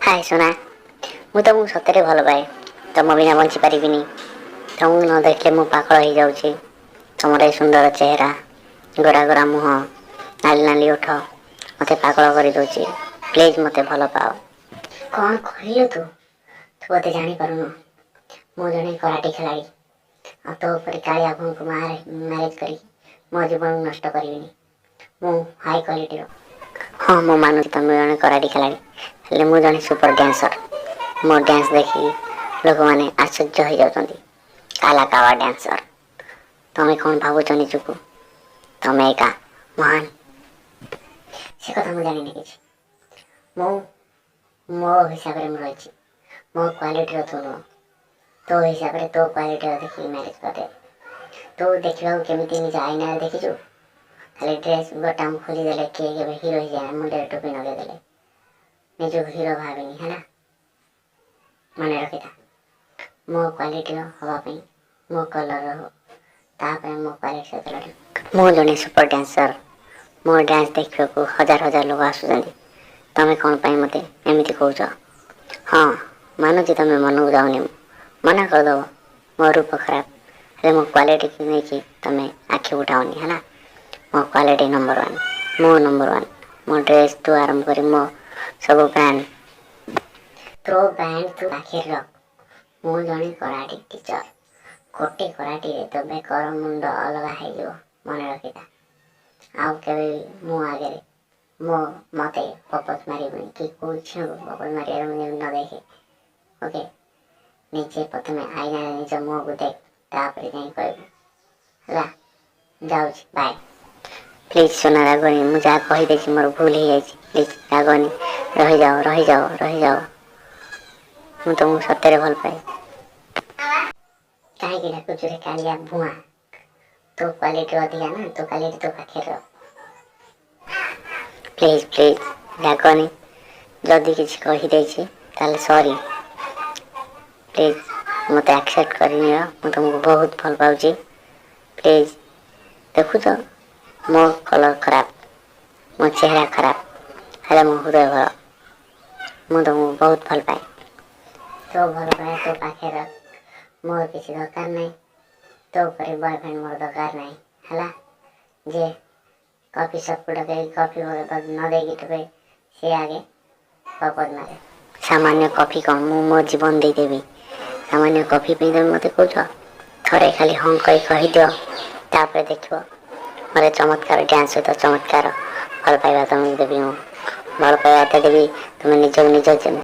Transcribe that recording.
हाय सोना मु तुमको सତରେ ଭଲ ପାଏ तुम बिना बंची पारिबिनी तुमको न देखले मु पागल हो जाउछी तुमर ए सुंदर चेहरा गोरा गोरा मुह नाली नाली ओठ मते पागल कर दोची प्लीज मते भल पाओ कौन कहलु तू तू मते जानी पारुनु मु जने कराटे खिलाड़ी आ तो ऊपर कालिया को मैरेज करी मो जीवन नष्ट करिबिनी मु हाई क्वालिटी हाँ मु मानु तुम जने कराटे खिलाड़ी हेले मु जने सुपर डांसर मो डांस देखी लोक माने आश्चर्य हो जाउछंती काला कावा डांसर तमे कौन भावुछ निजुको तमे एका महान से कथा मु जानि नहीं मो मो हिसाब रे मु रही मो क्वालिटी रो तो हिसाब रे तो क्वालिटी रो देखि मैरिज करते तो देखिबा केमिति निज आईना देखिछु खाली ड्रेस बटन खोली देले के हीरो ही जाए मुंडे टोपी नगे देले निजो हीरो भाविनी है ना मन रखिता मो क्वालिटी हवा मो कलर हो मो क्वालिटी से मो जने सुपर डांसर मो डांस देखा को हजार हजार लोग आसुचंदी तमे कौन पाई मते एमिति कहउछ हाँ मानुची तमे मन को जाओनी मना कर दो मो रूप खराब हेले मो क्वालिटी की नहीं कि तमे आखि उठाओनी है ना मो क्वालिटी नंबर 1 मो नंबर 1 मो ड्रेस तू आरंभ करी मो सब ब्रांड तो बैंड तू आखिर रख मु जने कराटे टीचर कोटे कराटे रे तो बेकर मुंड अलग है जो मन रखिता आउ केबे मु आगे मो मते पपस मारी बनी कि कुछ पपस मारी मुझे न देखे ओके नीचे प्रथमे आईना निज मुह को देख तापर जाई कहबो हला जाऊ बाय प्लीज सोना रागनी मु जा कहि देछि मोर भूल ही जाइछि प्लीज रागनी रही जाओ मु तुमको सତରେ भल पाए कहीं डाकुच रे कालिया भुआ तो क्वालिटी अधिका ना तो क्वालिटी तो पाखे प्लीज प्लीज डाकनी जदि किसी कही देछि ताले सॉरी प्लीज मते एक्सेप्ट करनी मु तुमको बहुत भल पाउची प्लीज देखु तो मो कलर खराब मो चेहरा खराब हेले मो हृदय भर मु तुमको बहुत भल पाए तो भल पाए तो पाखे रख मोर किसी दरकार नहीं तो पर बॉयफ्रेंड मोर दरकार नहीं हला जे कॉफी सब डके कॉफी न देगी तो से आगे पपद मारे सामान्य कॉफी कौन मु मो जीवन दे देबी सामान्य कॉफी पे तुम मते कहछ थरे खाली हाँ कही दियो तापर देखिबो मोरे चमत्कार डांस हो तो चमत्कार भल पाइबा तुम देबी मु भल पाइबा देबी तुम निज